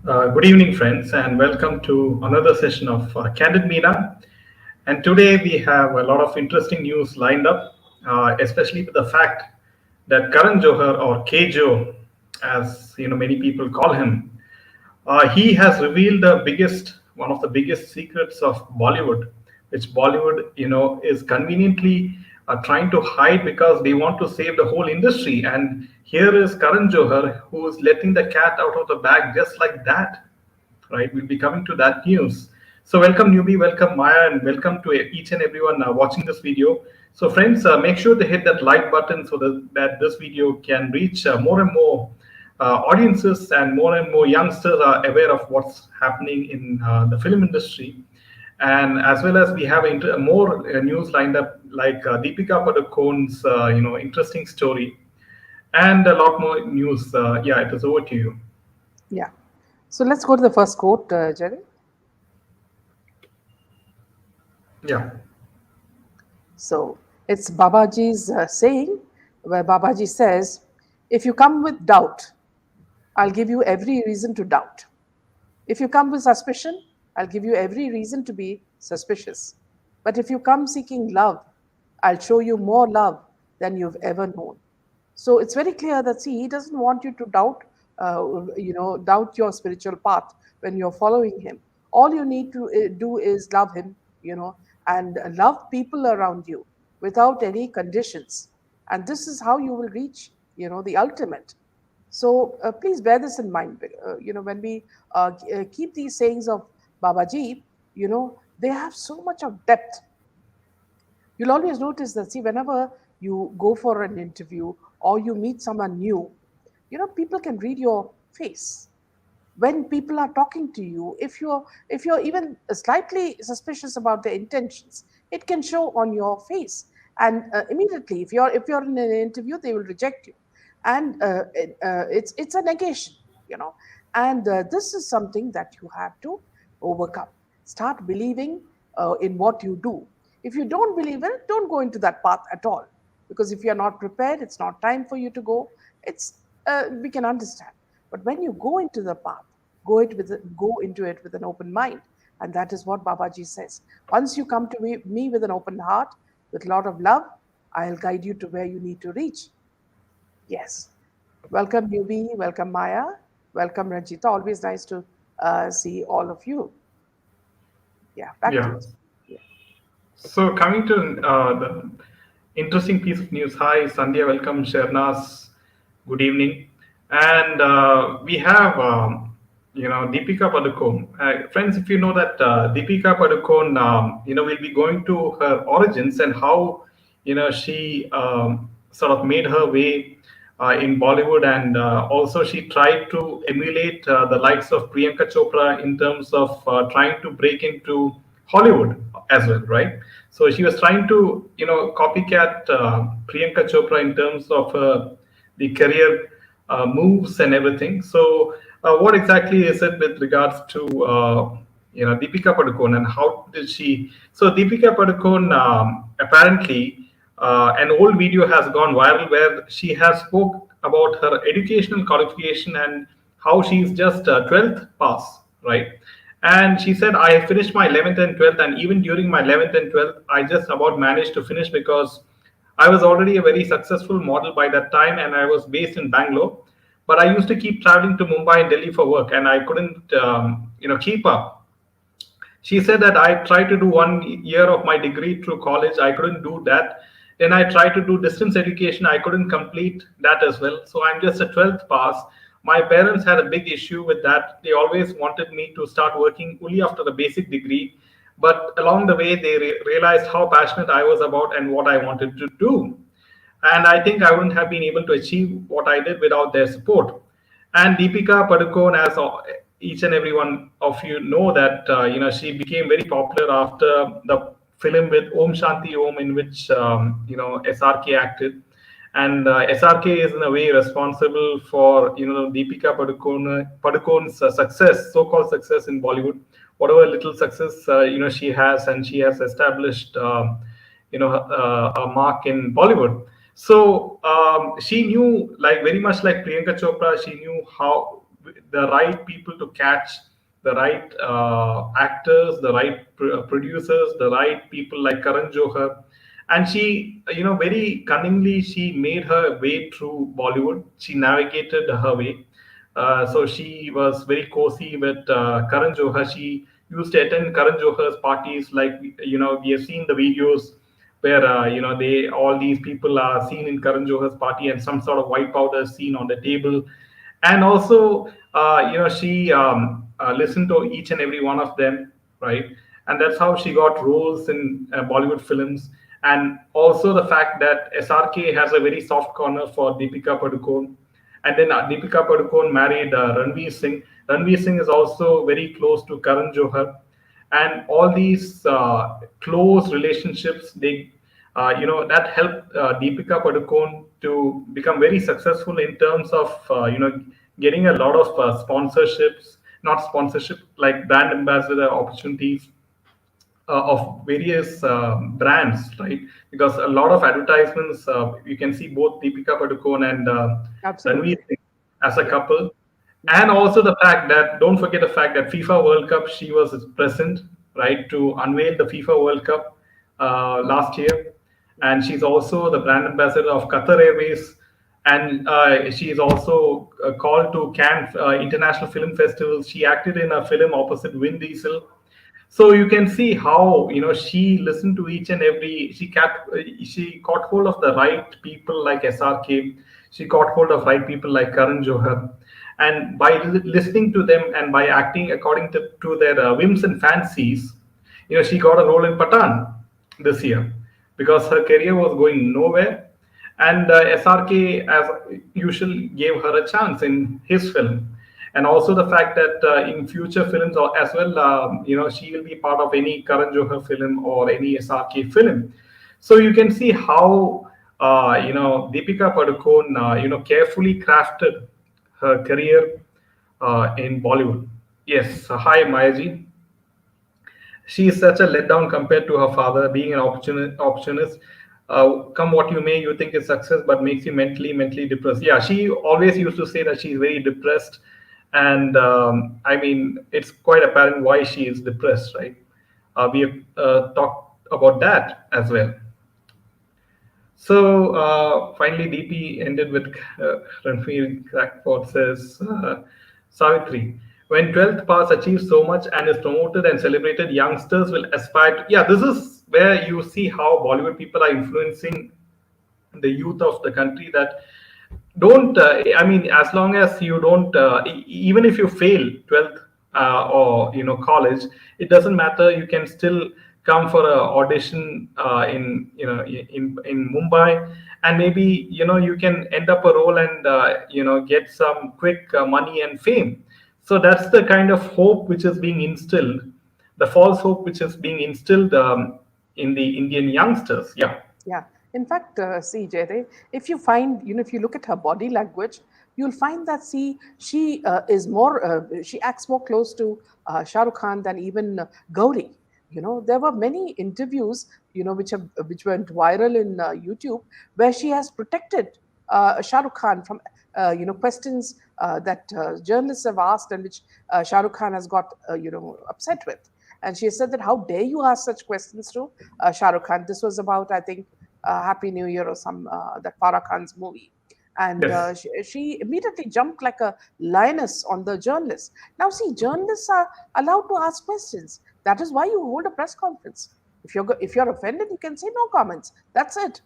Good evening, friends, and welcome to another session of Candid Meena. And today we have a lot of interesting news lined up, especially with the fact that Karan Johar, or Kejo, as many people call him, he has revealed one of the biggest secrets of Bollywood, which Bollywood, is conveniently trying to hide because they want to save the whole industry. And here is Karan Johar, who is letting the cat out of the bag just like that. Right, we'll be coming to that news. So, welcome newbie, welcome Maya, and welcome to each and everyone watching this video. So, friends, make sure to hit that like button so that this video can reach more and more audiences, and more youngsters are aware of what's happening in the film industry. And as well as we have more news lined up, like Deepika Padukone's interesting story, and a lot more news. Yeah, it is over to you. Yeah. So let's go to the first quote, Jerry. Yeah. So it's Babaji's saying, where Babaji says, if you come with doubt, I'll give you every reason to doubt. If you come with suspicion, I'll give you every reason to be suspicious. But if you come seeking love, I'll show you more love than you've ever known. So it's very clear that, see, he doesn't want you to doubt your spiritual path when you're following him. All you need to do is love him, and love people around you without any conditions. And this is how you will reach, the ultimate. So please bear this in mind. When we keep these sayings of Babaji, they have so much of depth. You'll always notice that, see, whenever you go for an interview or you meet someone new, people can read your face. When people are talking to you, if you're even slightly suspicious about their intentions, it can show on your face. And immediately, if you're in an interview, they will reject you. And it's a negation, and this is something that you have to overcome. Start believing in what you do. If you don't believe in it, don't go into that path at all, because if you're not prepared, it's not time for you to go. It's We can understand. But when you go into the path, go into it with an open mind. And that is what Babaji says. Once you come to me with an open heart, with a lot of love, I'll guide you to where you need to reach. Yes. Welcome, Yubi. Welcome, Maya. Welcome, Ranjita. Always nice to see all of you. Yeah, back to Yeah. you. Yeah. So coming to the interesting piece of news. Hi, Sandhya. Welcome, Shernas. Good evening. And we have, Deepika Padukone. Friends, if you know that Deepika Padukone, will be going to her origins and how, she sort of made her way in Bollywood, and also she tried to emulate the likes of Priyanka Chopra in terms of trying to break into Hollywood as well, right? So she was trying to, copycat Priyanka Chopra in terms of the career moves and everything. So, what exactly is it with regards to Deepika Padukone, and how did she? So Deepika Padukone, apparently, an old video has gone viral where she has spoke about her educational qualification and how she's just 12th pass, right? And she said, I finished my 11th and 12th, and even during my 11th and 12th, I just about managed to finish because I was already a very successful model by that time, and I was based in Bangalore. But I used to keep traveling to Mumbai and Delhi for work, and I couldn't, keep up. She said that I tried to do 1 year of my degree through college. I couldn't do that. Then I tried to do distance education. I couldn't complete that as well. So I'm just a 12th pass. My parents had a big issue with that. They always wanted me to start working only after the basic degree. But along the way, they realized how passionate I was about and what I wanted to do. And I think I wouldn't have been able to achieve what I did without their support. And Deepika Padukone, as each and every one of you know, that she became very popular after the film with Om Shanti Om, in which SRK acted. And SRK is in a way responsible for Deepika Padukone's success, so-called success in Bollywood. Whatever little success she has, and she has established a mark in Bollywood. So she knew, like very much like Priyanka Chopra, she knew how the right people to catch the right actors, the right producers, the right people like Karan Johar, and she, very cunningly she made her way through Bollywood. She navigated her way. So she was very cozy with Karan Johar. She used to attend Karan Johar's parties. Like, we have seen the videos where they all these people are seen in Karan Johar's party, and some sort of white powder is seen on the table. And also, she listened to each and every one of them, right? And that's how she got roles in Bollywood films. And also the fact that SRK has a very soft corner for Deepika Padukone, and then Deepika Padukone married Ranveer Singh. Ranveer Singh is also very close to Karan Johar, and all these close relationships, they that helped Deepika Padukone to become very successful in terms of getting a lot of sponsorships, not sponsorship, like brand ambassador opportunities of various brands, right? Because a lot of advertisements, you can see both Deepika Padukone and Ranveer Absolutely. Singh as a Yeah. couple. And Mhm. also the fact that, don't forget the fact that FIFA World Cup, she was present, right, to unveil the FIFA World Cup last year. And she's also the brand ambassador of Qatar Airways. And she is also called to Cannes International Film Festival. She acted in a film opposite Vin Diesel. So you can see how, she listened to each and every, she caught hold of the right people like SRK. She caught hold of right people like Karan Johar, and by listening to them and by acting according to their whims and fancies, she got a role in Patan this year, because her career was going nowhere. And SRK, as usual, gave her a chance in his film. And also the fact that in future films or as well, she will be part of any Karan Johar film or any SRK film. So you can see how Deepika Padukone carefully crafted her career in Bollywood. Yes, hi Mayaji. She is such a letdown compared to her father, being an opportunist. Come what you may, you think it's success, but makes you mentally depressed. Yeah, she always used to say that she's very depressed, and I mean, it's quite apparent why she is depressed, right? We have talked about that as well. So finally, DP ended with Ranveer Crackpot says, Savitri, when 12th pass achieves so much and is promoted and celebrated, youngsters will aspire to. Yeah, this is where you see how Bollywood people are influencing the youth of the country, that don't I mean, as long as you don't even if you fail 12th or college, it doesn't matter, you can still come for a audition in in Mumbai, and maybe you can end up a role and get some quick money and fame. So that's the kind of hope which is being instilled, the false hope which is being instilled in the Indian youngsters. Yeah. Yeah. In fact, see, Jaydev, if you find, if you look at her body language, you'll find that, see, she acts more close to Shah Rukh Khan than even Gauri. There were many interviews, which went viral in YouTube, where she has protected Shah Rukh Khan from, questions that journalists have asked, and which Shah Rukh Khan has got, upset with. And she said that, how dare you ask such questions to Shah Rukh Khan? This was about, I think, Happy New Year or some that Farah Khan's movie. And Yes. she immediately jumped like a lioness on the journalist. Now, see, journalists are allowed to ask questions. That is why you hold a press conference. If you're offended, you can say no comments. That's it.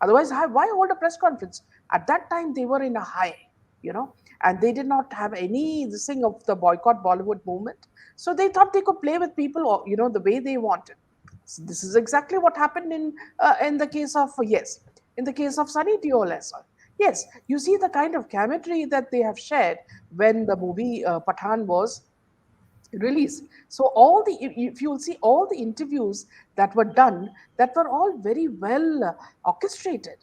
Otherwise, why hold a press conference? At that time, they were in a high. You know, and they did not have any this thing of the boycott Bollywood movement. So they thought they could play with people, the way they wanted. So this is exactly what happened in the case of, yes, in the case of Sunny Deol as well. Yes, you see the kind of chemistry that they have shared when the movie Pathan was released. So if you'll see all the interviews that were done, that were all very well orchestrated.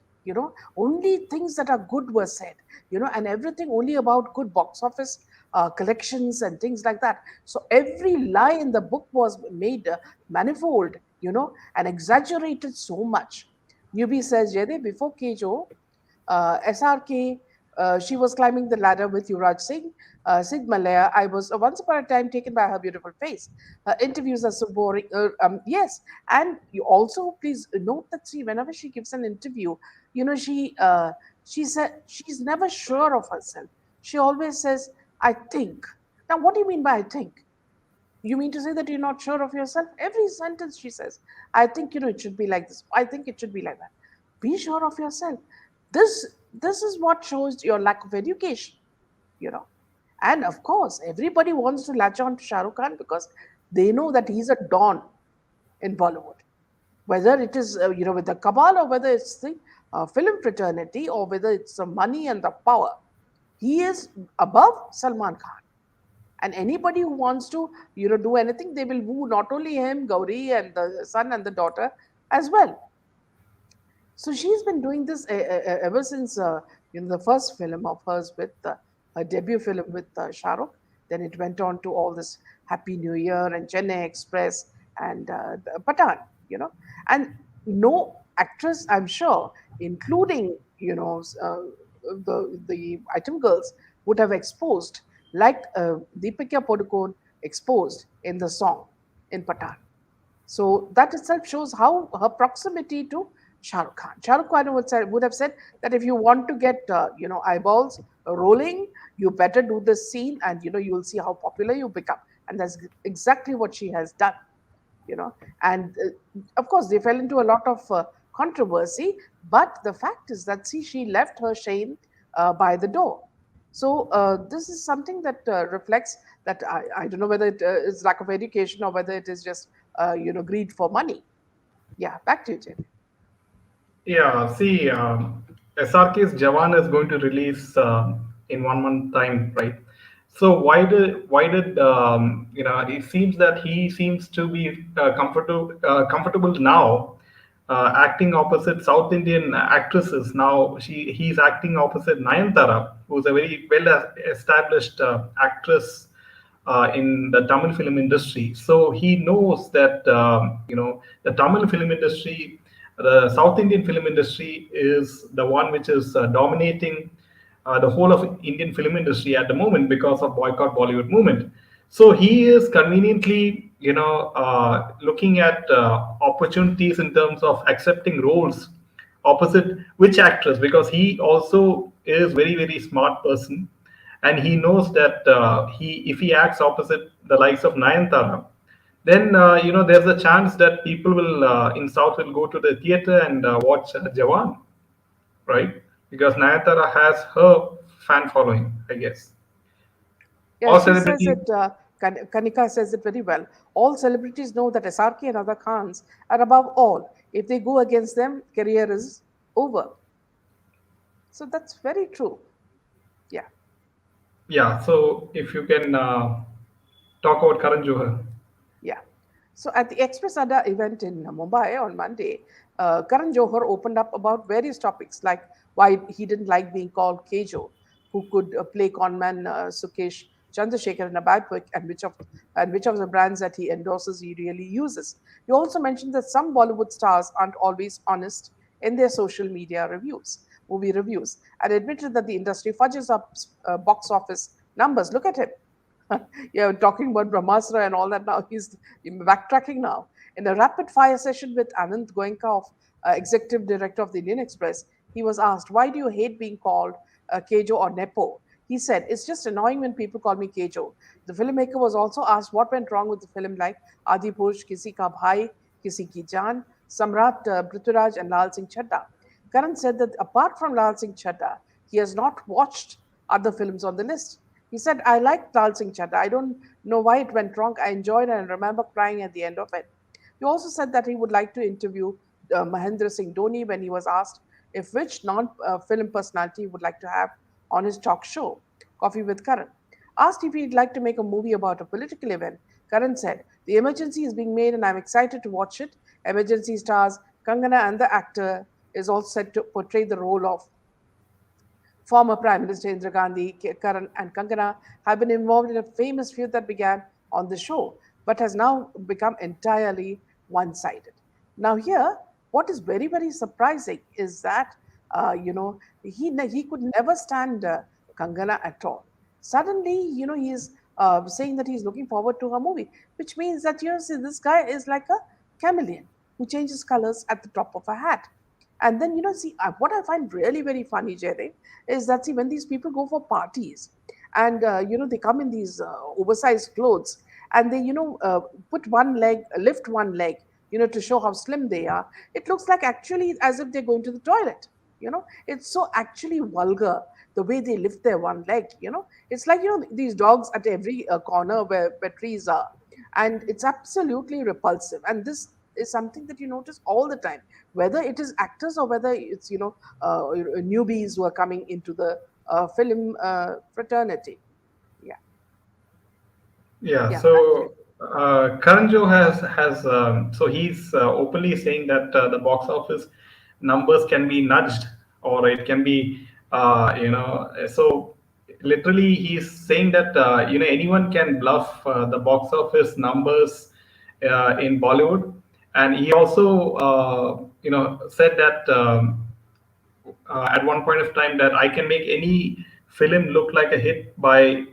Only things that are good were said. And everything only about good box office collections and things like that. So every lie in the book was made manifold, and exaggerated so much. Newbie says, Jede, before Kejo, SRK, She was climbing the ladder with Yuvraj Singh, Sid Malaya. I was once upon a time taken by her beautiful face. Her interviews are so boring. Yes, and you also please note that see, whenever she gives an interview, you know she said she's never sure of herself. She always says, "I think." Now, what do you mean by "I think"? You mean to say that you're not sure of yourself? Every sentence she says, "I think it should be like this. I think it should be like that." Be sure of yourself. This is what shows your lack of education, you know. And of course, everybody wants to latch on to Shah Rukh Khan because they know that he's a don in Bollywood. Whether it is with the cabal, or whether it's the film fraternity, or whether it's the money and the power, he is above Salman Khan. And anybody who wants to do anything, they will woo not only him, Gauri, and the son and the daughter as well. So she's been doing this ever since the first film of hers with her debut film with Shah Rukh. Then it went on to all this Happy New Year and Chennai Express and the Patan, and no actress, I'm sure, including the item girls, would have exposed like Deepika Padukone exposed in the song in Patan. So that itself shows how her proximity to Shah Rukh Khan. Shah Rukh Khan would have said that if you want to get eyeballs rolling, you better do this scene, and you will see how popular you become. And that's exactly what she has done. And of course they fell into a lot of controversy. But the fact is that see, she left her shame by the door. So this is something that reflects that I don't know whether it is lack of education or whether it is just greed for money. Yeah, back to you, JP. Yeah, see, SRK's Jawan is going to release in 1 month time, right? So why did it seems that he seems to be comfortable now, acting opposite South Indian actresses. Now he's acting opposite Nayanthara, who's a very well established actress in the Tamil film industry. So he knows that the Tamil film industry, the South Indian film industry, is the one which is dominating the whole of Indian film industry at the moment because of boycott Bollywood movement. So he is conveniently, looking at opportunities in terms of accepting roles opposite which actress, because he also is very smart person, and he knows that he if he acts opposite the likes of Nayantara, then there's a chance that people will in South will go to the theater and watch Jawan, right? Because Nayantara has her fan following, I guess. Yeah, All she says celebrities. it, Kanika says it very well. All celebrities know that SRK and other Khans are above all. If they go against them, career is over. So that's very true. Yeah. Yeah, so if you can talk about Karan Johar. Yeah. So at the Express Adda event in Mumbai on Monday, Karan Johar opened up about various topics like why he didn't like being called Kejo, who could play conman Sukesh Chandrasekhar in a biopic, and which of the brands that he endorses he really uses. He also mentioned that some Bollywood stars aren't always honest in their social media reviews, movie reviews, and admitted that the industry fudges up box office numbers. Look at him. Yeah, talking about Brahmastra and all that now. He's backtracking now. In a rapid fire session with Anand Goenka, of executive director of the Indian Express, he was asked, "Why do you hate being called Kejo or Nepo?" He said, "It's just annoying when people call me Kejo." The filmmaker was also asked what went wrong with the film like Adi Purush, Kisi Ka Bhai, Kisi Ki Jaan, Samrat Prithviraj, and Lal Singh Chadda. Karan said that apart from Lal Singh Chadda, he has not watched other films on the list. He said, "I liked Lal Singh Chadda. I don't know why it went wrong. I enjoyed it and remember crying at the end of it." He also said that he would like to interview Mahendra Singh Dhoni when he was asked if which non-film personality he would like to have on his talk show, Coffee with Karan. Asked if he'd like to make a movie about a political event, Karan said, "The Emergency is being made and I'm excited to watch it. Emergency stars Kangana, and the actor is all set to portray the role of former Prime Minister Indira Gandhi. Karan and Kangana have been involved in a famous feud that began on the show, but has now become entirely one sided. Now, here, what is very surprising is that He could never stand Kangana at all. Suddenly, he is saying that he's looking forward to her movie, which means that, see, this guy is like a chameleon who changes colors at the drop of a hat. And then, see, what I find really very funny, Jere, is that, see, when these people go for parties and, they come in these oversized clothes and they, put one leg, lift one leg, to show how slim they are, it looks like actually as if they're going to the toilet. It's so actually vulgar the way they lift their one leg. It's like, these dogs at every corner where trees are, and it's absolutely repulsive. And this is something that you notice all the time, whether it is actors or whether it's newbies who are coming into the film fraternity. Yeah, Yeah, yeah, back to you. so Karan Johar so he's openly saying that the box office numbers can be nudged, or it can be so literally he's saying that anyone can bluff the box office numbers in Bollywood, and he also said that. At one point of time that I can make any film look like a hit by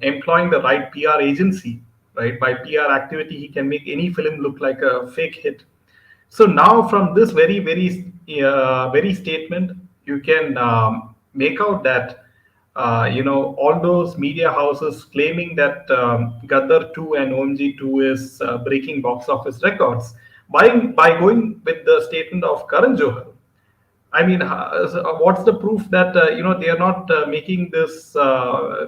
employing the right PR agency, right? By PR activity, he can make any film look like a fake hit. So now, from this very statement, you can make out that all those media houses claiming that Gaddar 2 and OMG 2 is breaking box office records by going with the statement of Karan Johar. I mean, what's the proof that they are not making this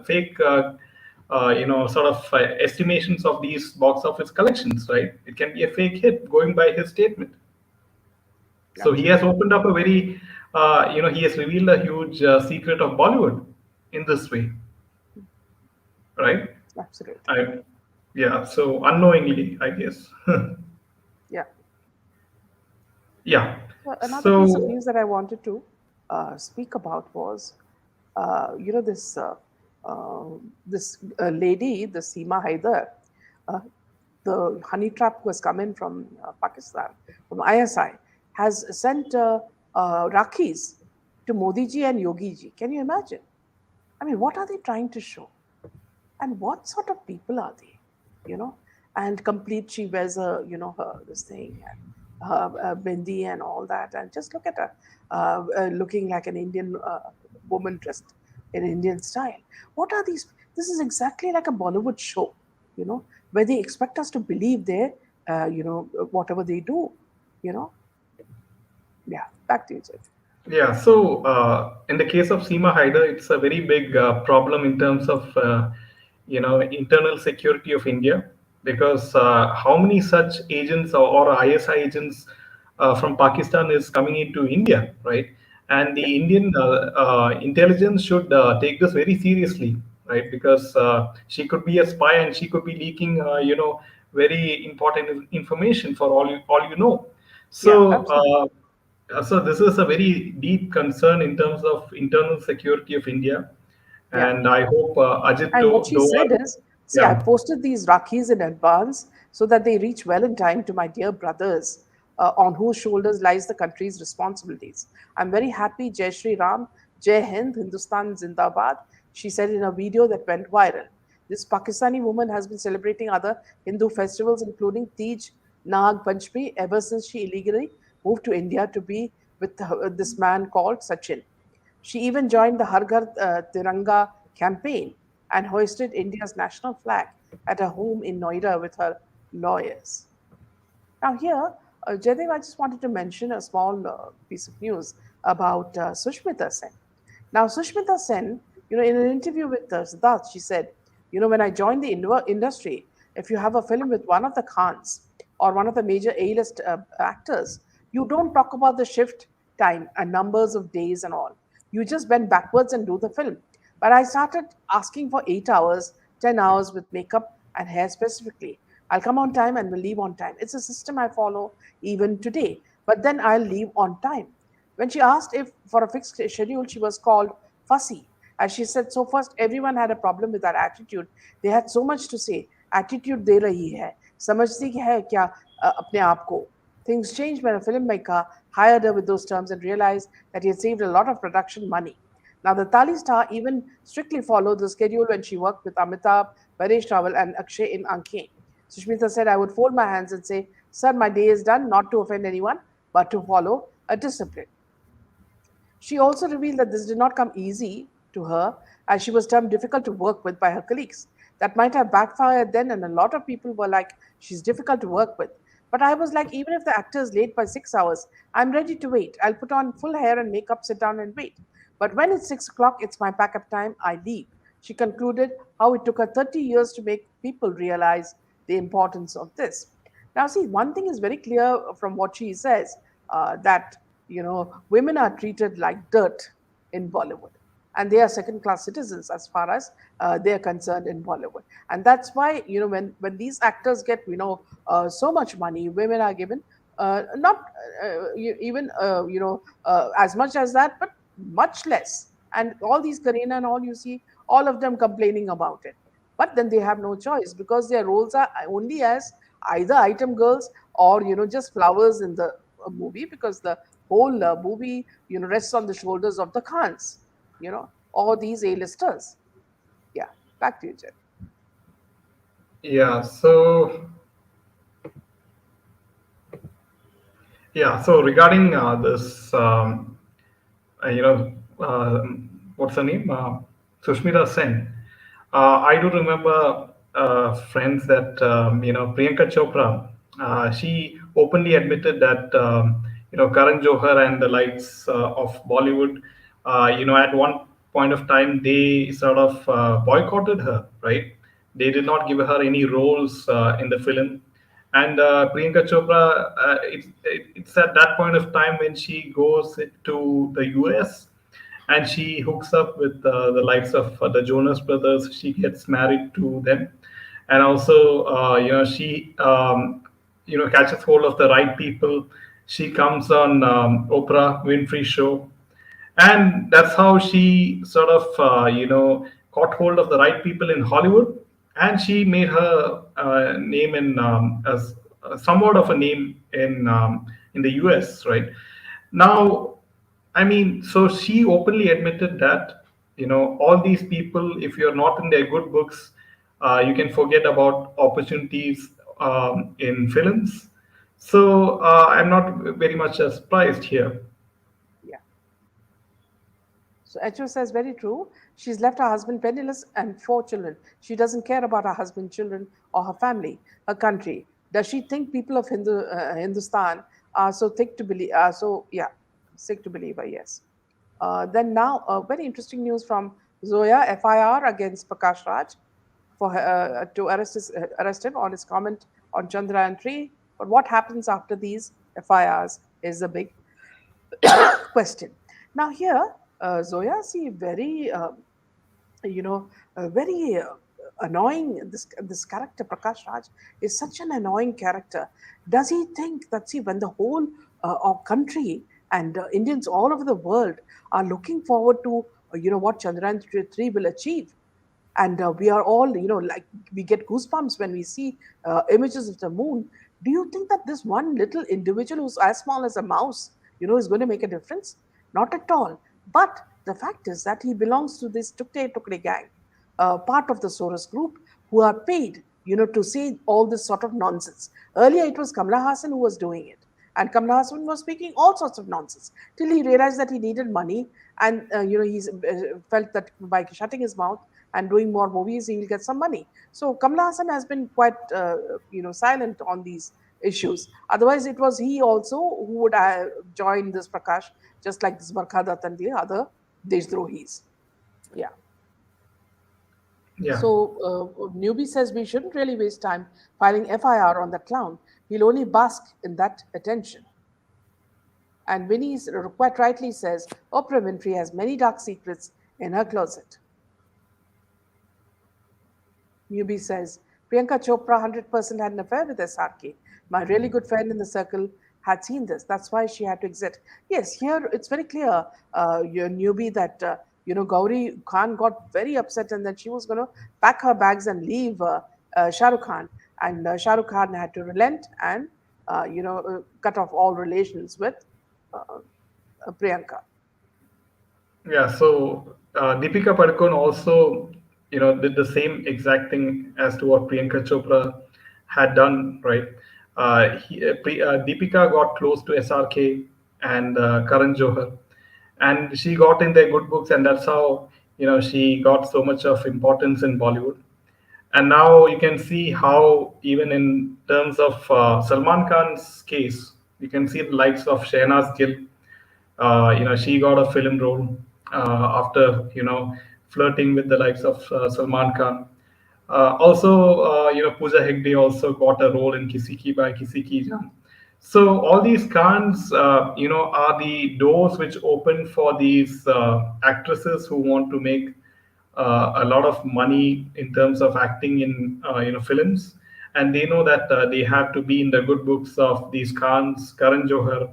fake, sort of estimations of these box office collections, right? It can be a fake hit going by his statement. So he has Absolutely. opened up a very, he has revealed a huge secret of Bollywood in this way, right? Absolutely. I, yeah. So unknowingly, I guess. Yeah. Yeah. Another piece of So news that I wanted to speak about was, this lady, the Seema Haidar, uh, the honey trap who has come in from Pakistan, from ISI, has sent Rakhis to Modi ji and Yogi ji. Can you imagine? I mean, what are they trying to show? And what sort of people are they? You know, and complete, she wears a, her this thing and her bindi and all that, and just look at her, looking like an Indian woman dressed in Indian style. What are these? This is exactly like a Bollywood show, where they expect us to believe they, whatever they do, you know. Yeah, back to you, Jay. yeah, so in the case of Seema Haider, it's a very big problem in terms of internal security of India, because how many such agents or ISI agents from Pakistan is coming into India, right? And Yeah, the Indian intelligence should take this very seriously, right? Because she could be a spy and she could be leaking, very important information for all you know. yeah, So. absolutely. So this is a very deep concern in terms of internal security of India, Yeah. and I hope Ajit And what she said Doval, is, see, I yeah, posted these Rakhis in advance so that they reach well in time to my dear brothers, on whose shoulders lies the country's responsibilities. I'm very happy, Jai Shri Ram, Jai Hind, Hindustan Zindabad, she said in a video that went viral. This Pakistani woman has been celebrating other Hindu festivals, including Tej, Nag Panchami, ever since she illegally moved to India to be with this man called Sachin. She even joined the Har Ghar Tiranga campaign and hoisted India's national flag at her home in Noida with her lawyers. Now, here, Jaidev, I just wanted to mention a small piece of news about Sushmita Sen. Now, Sushmita Sen, in an interview with Siddharth, she said, when I joined the industry, if you have a film with one of the Khans or one of the major A-list actors, you don't talk about the shift time and numbers of days and all. You just bend backwards and do the film. But I started asking for 8 hours, 10 hours with makeup and hair specifically. I'll come on time and will leave on time. It's a system I follow even today. But then I'll leave on time. When she asked if for a fixed schedule, she was called fussy. As she said, so first everyone had a problem with her attitude. They had so much to say. Attitude दे रही है, समझती है क्या अपने आप को? Things changed when a filmmaker hired her with those terms and realized that he had saved a lot of production money. Now, the Tali star even strictly followed the schedule when she worked with Amitabh, Paresh Rawal, and Akshay in Anke. Sushmita said, I would fold my hands and say, Sir, my day is done, not to offend anyone, but to follow a discipline. She also revealed that this did not come easy to her, as she was termed difficult to work with by her colleagues. That might have backfired then, and a lot of people were like, she's difficult to work with. But I was like, even if the actor is late by 6 hours, I'm ready to wait. I'll put on full hair and makeup, sit down and wait. But when it's 6 o'clock, it's my pack up time, I leave. She concluded how it took her 30 years to make people realize the importance of this. Now, see, one thing is very clear from what she says, that women are treated like dirt in Bollywood, and they are second class citizens as far as they are concerned in Bollywood. And that's why, when these actors get so much money, women are given not even as much as that, but much less. And all these Karina and all, you see all of them complaining about it. But then they have no choice, because their roles are only as either item girls or just flowers in the movie, because the whole movie rests on the shoulders of the Khans, or these A-listers. Yeah, back to you, Jen. Yeah. So regarding this, what's her name? Sushmita Sen. I do remember friends that Priyanka Chopra. She openly admitted that Karan Johar and the likes of Bollywood. At one point of time they sort of boycotted her. Right? They did not give her any roles in the film. And Priyanka Chopra, it's at that point of time when she goes to the US and she hooks up with the likes of the Jonas Brothers. She gets married to them, and also she catches hold of the right people. She comes on Oprah Winfrey show, and that's how she sort of caught hold of the right people in Hollywood, and she made her name in as somewhat of a name in the US, right? Now, I mean, so she openly admitted that all these people, if you're not in their good books, you can forget about opportunities in films. So I'm not very much surprised here. Yeah. So Echo says, very true. She's left her husband penniless and 4 children. She doesn't care about her husband, children, or her family, her country. Does she think people of Hindustan are so thick to believe? Sick to believe her. Yes. Then now, very interesting news from Zoya: FIR against Prakash Raj for to arrest him on his comment on Chandrayaan 3. But what happens after these FIRs is the big question. Now here, Zoya, see, very annoying. This character Prakash Raj is such an annoying character. Does he think that, see, when the whole our country and Indians all over the world are looking forward to what Chandrayaan 3 will achieve, and we are all like, we get goosebumps when we see images of the moon. Do you think that this one little individual who's as small as a mouse is going to make a difference? Not at all. But the fact is that he belongs to this Tukde Tukde gang, part of the Soros group, who are paid to say all this sort of nonsense. Earlier it was Kamla Hassan who was doing it, and Kamla Hassan was speaking all sorts of nonsense till he realized that he needed money, and he's felt that by shutting his mouth and doing more movies, he will get some money. So Kamla Hassan has been quite, silent on these issues. Otherwise, it was he also who would join this Prakash, just like this Barkha Dutt and the other Deshdrohis. Yeah. Yeah. So Newbie says we shouldn't really waste time filing FIR on the clown. He'll only bask in that attention. And Winnie quite rightly says Oprah Winfrey has many dark secrets in her closet. Newbie says, Priyanka Chopra 100% had an affair with SRK. My really good friend in the circle had seen this. That's why she had to exit. Yes, here it's very clear, your newbie, that, Gauri Khan got very upset, and then she was going to pack her bags and leave Shah Rukh Khan. And Shah Rukh Khan had to relent and cut off all relations with uh, Priyanka. Yeah, so Deepika Padukone also, did the same exact thing as to what Priyanka Chopra had done, right? Deepika got close to SRK and Karan Johar, and she got in their good books, and that's how she got so much of importance in Bollywood. And now you can see how, even in terms of Salman Khan's case, you can see the likes of Shehnaz Gill. She got a film role after flirting with the likes of Salman Khan. Also, Pooja Hegde also got a role in Kisi Ki by Kisi Ki Jaan. So all these Khans, are the doors which open for these actresses who want to make a lot of money in terms of acting in films, and they know that they have to be in the good books of these Khans, Karan Johar,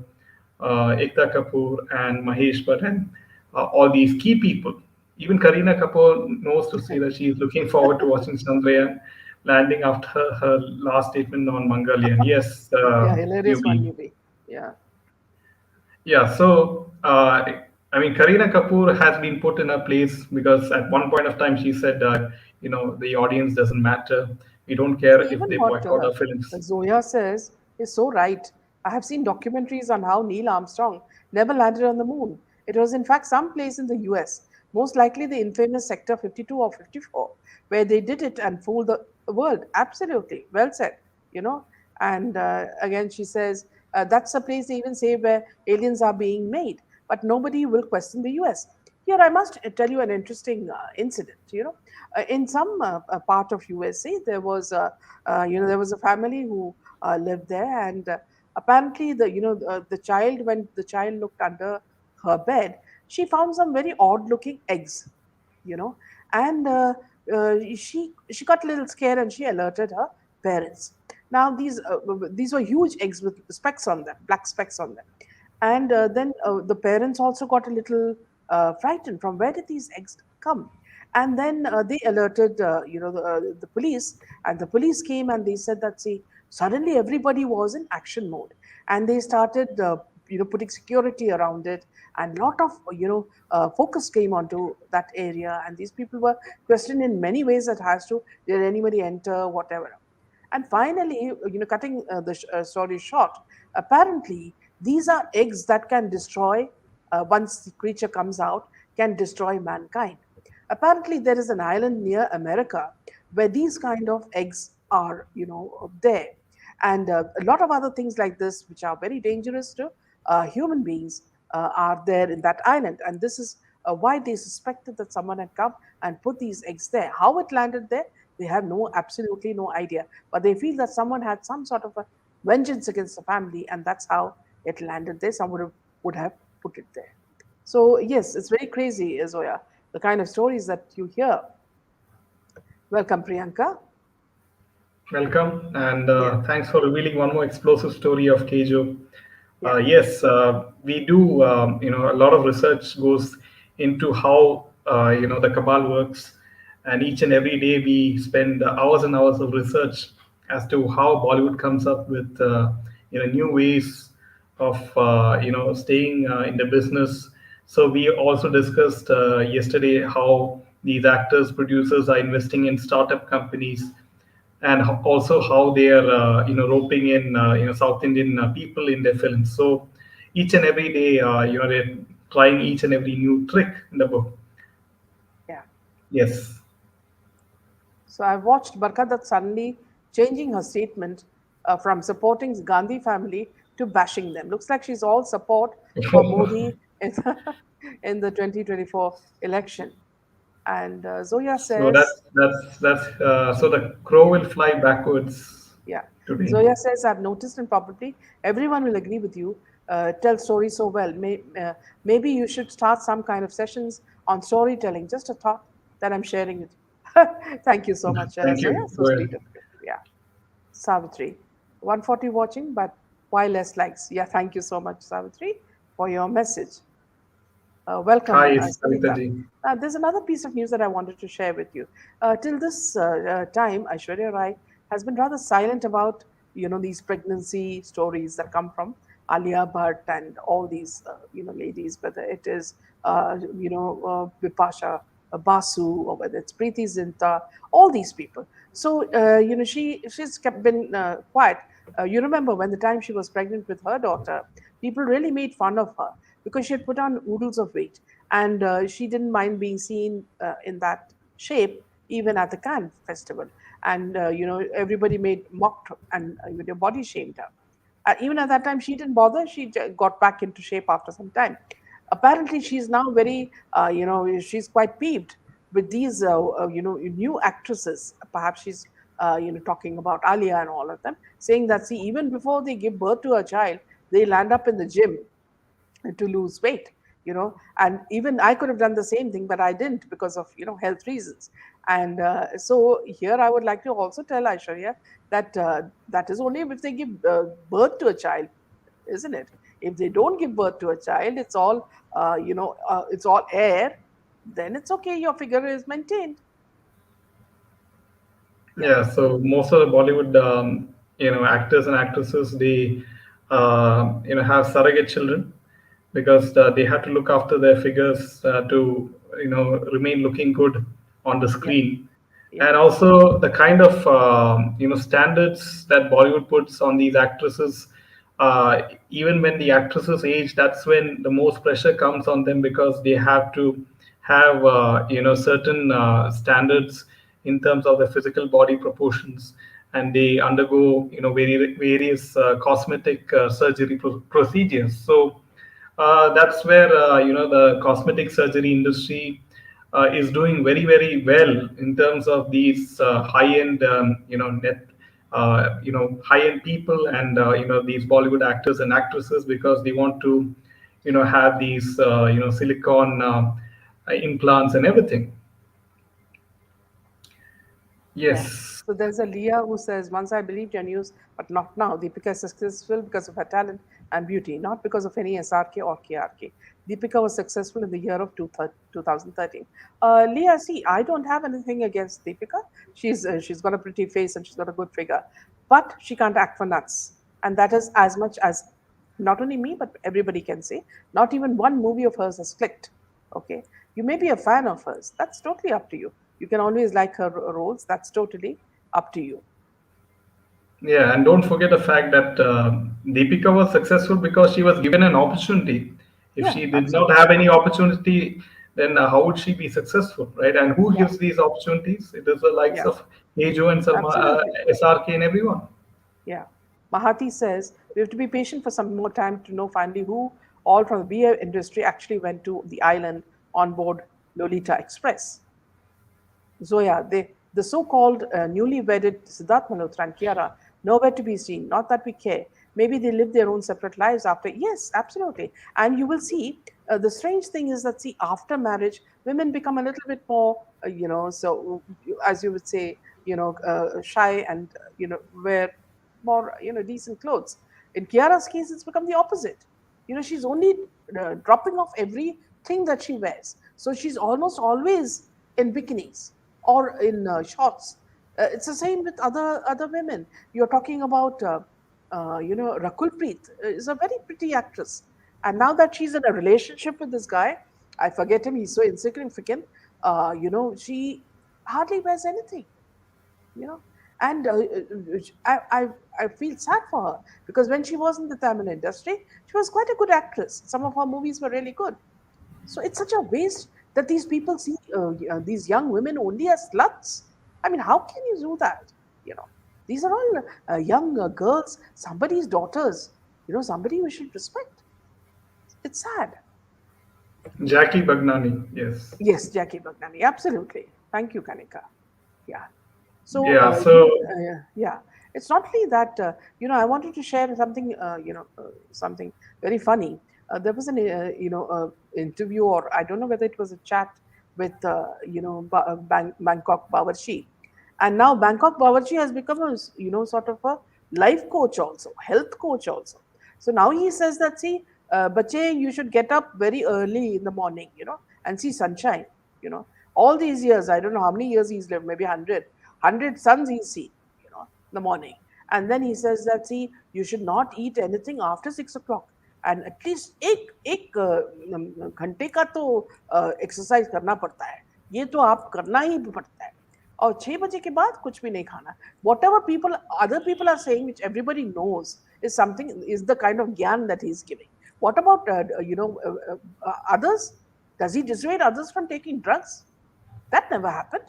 Ekta Kapoor, and Mahesh Bhatt, and all these key people. Even Kareena Kapoor knows to say that she is looking forward to watching Chandrayaan landing after her last statement on Mangalyaan. Yes, Yeah, hilarious one, UB. Yubi. Yeah. Yeah, so Kareena Kapoor has been put in a place because at one point of time she said that the audience doesn't matter. We don't care if Even they what boycott our films. Zoya says is so right. I have seen documentaries on how Neil Armstrong never landed on the moon. It was, in fact, some place in the US, most likely the infamous Sector 52 or 54, where they did it and fooled the world. Absolutely. Well said, you know. And again, she says that's a place they even say where aliens are being made, but nobody will question the US. Here, I must tell you an interesting incident. In some part of USA, there was a family who lived there, and apparently the child, when the child looked under her bed, she found some very odd looking eggs, you know and she got a little scared, and she alerted her parents. Now these were huge eggs with specks on them, black specks on them. And then the parents also got a little frightened, from where did these eggs come. And then they alerted the police, and the police came, and they said that, see, suddenly everybody was in action mode, and they started putting security around it, and lot of focus came onto that area, and these people were questioned in many ways, that has to, did anybody enter, whatever. And finally, cutting the story short, apparently these are eggs that can destroy, once the creature comes out, can destroy mankind. Apparently, there is an island near America where these kind of eggs are, there, and a lot of other things like this, which are very dangerous to human beings, are there in that island. And this is why they suspected that someone had come and put these eggs there. How it landed there, they have absolutely no idea. But they feel that someone had some sort of a vengeance against the family, and that's how it landed there. Someone would have put it there. So yes, it's very crazy, Zoya, the kind of stories that you hear. Welcome, Priyanka. Welcome, and Yeah, thanks for revealing one more explosive story of Kejo. yeah, Yes, we do. A lot of research goes into how the cabal works, and each and every day we spend hours and hours of research as to how Bollywood comes up with new ways of staying in the business. So we also discussed yesterday how these actors, producers are investing in startup companies, and also how they are roping in South Indian people in their films. So each and every day, they're trying each and every new trick in the book. yeah. Yes. So I watched Barkadat suddenly changing her statement from supporting the Gandhi family to bashing them. Looks like she's all support for Modi in in the 2024 election. And Zoya So says, so the crow will fly backwards yeah. today. Zoya says, I've noticed, and probably everyone will agree with you, tell stories so well. Maybe you should start some kind of sessions on storytelling. Just a thought that I'm sharing with you. Thank you so much, Thank Zoya. you. So Go sweet ahead. of you. Yeah. Savitri, 140 watching, but why less likes? Yeah, thank you so much, Savitri, for your message. Welcome, Hi, Savita Savita. ji. There's another piece of news that I wanted to share with you. Till this time, Aishwarya Rai has been rather silent about, these pregnancy stories that come from Alia Bhatt and all these ladies, whether it is Vipasha Basu, or whether it's Preeti Zinta, all these people. So she's kept been quiet. You remember when the time she was pregnant with her daughter, people really made fun of her because she had put on oodles of weight, and she didn't mind being seen in that shape even at the Cannes festival. And everybody made mocked and body shamed her. Even at that time, she didn't bother. She got back into shape after some time. Apparently, she's now very, she's quite peeved with these, new actresses. Perhaps she's, talking about Alia and all of them, saying that, see, even before they give birth to a child, they land up in the gym to lose weight. And even I could have done the same thing, but I didn't because of health reasons. And so here I would like to also tell Aishwarya that that is only if they give birth to a child, isn't it? If they don't give birth to a child, it's all it's all air, then it's okay, your figure is maintained. Yeah. Yeah, so most of the Bollywood, actors and actresses, they, have surrogate children because they have to look after their figures to, remain looking good on the Yeah. screen, Yeah. and also the kind of, standards that Bollywood puts on these actresses. Even when the actresses age, that's when the most pressure comes on them because they have to have, certain standards in terms of their physical body proportions, and they undergo, various cosmetic surgery procedures. So that's where, the cosmetic surgery industry is doing very very well in terms of these high end, high end people, and these Bollywood actors and actresses, because they want to, have these silicone implants and everything. Yeah. Yes. So there's a Leah who says, once I believed your news, but not now. Deepika is successful because of her talent and beauty, not because of any SRK or KRK. Deepika was successful in the year of 2013. Leah, see, I don't have anything against Deepika. She's got a pretty face and she's got a good figure, but she can't act for nuts. And that is as much as not only me, but everybody can say. Not even one movie of hers has clicked. Okay. You may be a fan of hers. That's totally up to you. You can always like her roles. That's totally up to you. Yeah, and don't forget the fact that Deepika was successful because she was given an opportunity. If Yeah, she did not absolutely. have any opportunity, then how would she be successful, right? And who Yeah, gives these opportunities? It is the likes yeah, of Ajo and Salma, absolutely. SRK, and everyone. Yeah. Mahati says we have to be patient for some more time to know finally who all from the beer industry actually went to the island on board Lolita Express. Zoya, the so-called newly wedded Siddharth Malhotra and Kiara, nowhere to be seen. Not that we care. Maybe they live their own separate lives after. Yes, absolutely. And you will see the strange thing is that see after marriage, women become a little bit more, so as you would say, shy and wear more decent clothes. In Kiara's case, it's become the opposite. She's only dropping off everything that she wears, so she's almost always in bikinis or in shorts. It's the same with other women. You're talking about Rakul Preet is a very pretty actress, and now that she's in a relationship with this guy, I forget him. He's so insignificant. She hardly wears anything. You know, and I feel sad for her because when she was in the Tamil industry, she was quite a good actress. Some of her movies were really good. So it's such a waste that these people see these young women only as sluts. I mean, how can you do that? You know, these are all young girls, somebody's daughters. Somebody we should respect. It's sad. Jackie Bagnani, yes. Yes, Jackie Bagnani, absolutely. Thank you, Kanika. Yeah. So, Yeah, so yeah, it's not only that, I wanted to share something, something very funny. There was an, interview, or I don't know whether it was a chat with, Bangkok Bawarchi. And now Bangkok Bawarchi has become a, sort of a life coach also, health coach also. So now he says that, see, bache, you should get up very early in the morning, and see sunshine, all these years, I don't know how many years he's lived, maybe 100 suns he's seen, in the morning. And then he says that, see, you should not eat anything after 6 o'clock. And at least एक घंटे का तो exercise करना पड़ता है, ये तो आप करना ही पड़ता है। और 6 बजे के बाद कुछ भी नहीं खाना। Whatever people other people are saying which everybody knows is something, is the kind of gyan that he's giving. What about others? Does he dissuade others from taking drugs? That never happened.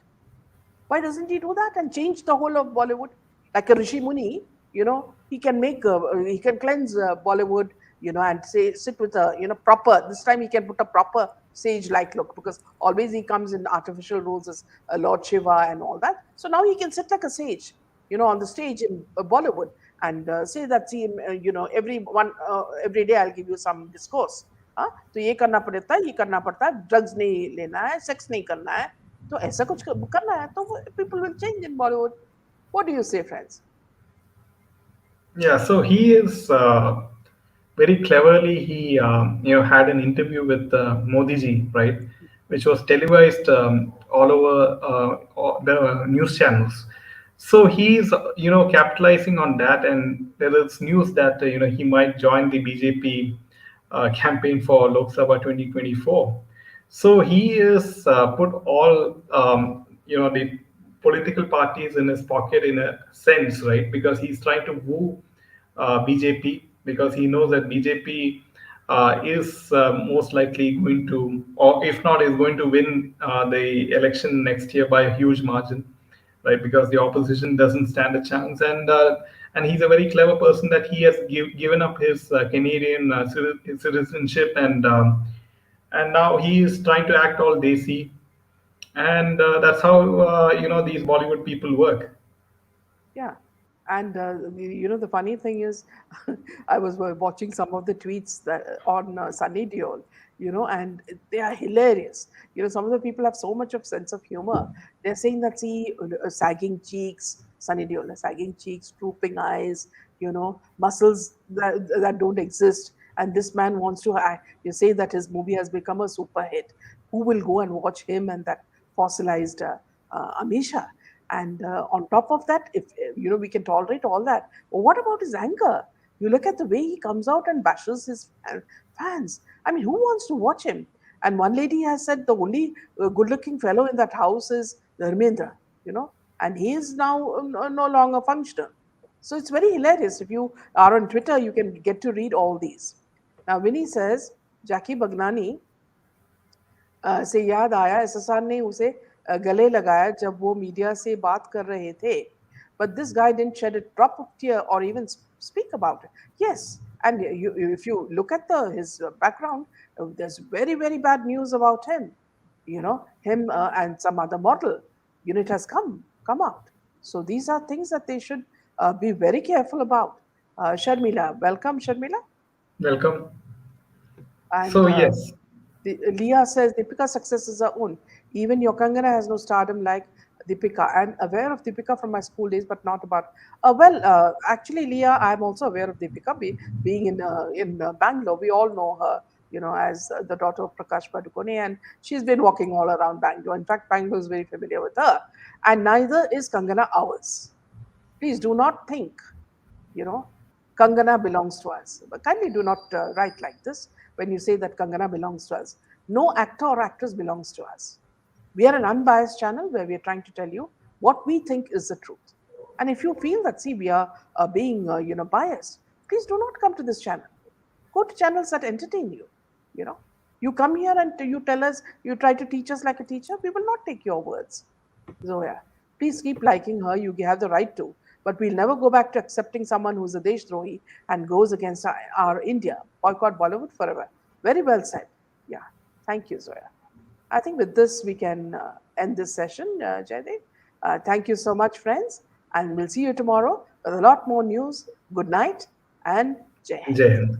Why doesn't he do that and change the whole of Bollywood? Like a Rishi Muni, he can he can cleanse Bollywood, and say, sit with a, proper, this time he can put a proper sage-like look, because always he comes in artificial roles as Lord Shiva and all that. So now he can sit like a sage, on the stage in Bollywood, and say that, see, every day I'll give you some discourse. हाँ, तो ये करना पड़ता है, ये करना पड़ता है, ड्रग्स नहीं लेना है, सेक्स नहीं करना है, तो ऐसा कुछ करना है, तो people will change in Bollywood. What do you say, friends? Yeah, so he is very cleverly. He had an interview with Modi ji, right, which was televised all over all the news channels. So he's capitalizing on that, and there is news that he might join the BJP campaign for Lok Sabha 2024. So he is put all the political parties in his pocket in a sense, right? Because he's trying to woo BJP, because he knows that BJP is most likely going to, or if not, is going to win the election next year by a huge margin, right? Because the opposition doesn't stand a chance, and he's a very clever person that he has given up his Canadian citizenship, and now he is trying to act all desi, and that's how these Bollywood people work. Yeah. And the funny thing is, I was watching some of the tweets that on Sunny Deol, and they are hilarious. Some of the people have so much of sense of humor. They're saying that, see, sagging cheeks, Sunny Deol, sagging cheeks, drooping eyes, muscles that don't exist. And this man wants to act. You say that his movie has become a super hit. Who will go and watch him and that fossilized Amisha? And on top of that, if we can tolerate all that, but what about his anger? You look at the way he comes out and bashes his fans. I mean, who wants to watch him? And one lady has said the only good-looking fellow in that house is Dharmendra, and he is now no longer functional. So it's very hilarious. If you are on Twitter, you can get to read all these. Now, Vinny says, Jackie Bagnani से याद आया, SSR ने उसे गले लगाया जब वो media से बात कर रहे थे. But this guy didn't shed a drop of tear or even speak about it. Yes, and if you look at his background, there's very, very bad news about him. Him and some other model. It has come out. So these are things that they should be very careful about. Sharmila, welcome, Sharmila. Welcome. And So yes. Leah says Deepika's success is her own. Even your Kangana has no stardom like Deepika. I'm aware of Deepika from my school days, but not about. Actually, Leah, I'm also aware of Deepika. Being in Bangalore, we all know her, as the daughter of Prakash Padukone, and she's been walking all around Bangalore. In fact, Bangalore is very familiar with her, and neither is Kangana ours. Please do not think, you know, Kangana belongs to us. But kindly do not write like this when you say that Kangana belongs to us. No actor or actress belongs to us. We are an unbiased channel where we are trying to tell you what we think is the truth. And if you feel that, see, we are being, biased, please do not come to this channel. Go to channels that entertain you. You know, you come here and you tell us, you try to teach us like a teacher. We will not take your words. Zoya, please keep liking her. You have the right to. But we'll never go back to accepting someone who's a Deshdrahi and goes against our India. Boycott Bollywood forever. Very well said. Yeah. Thank you, Zoya. I think with this, we can end this session, Jaydev. Thank you so much, friends. And we'll see you tomorrow with a lot more news. Good night and Jai Hind. Jai Hind.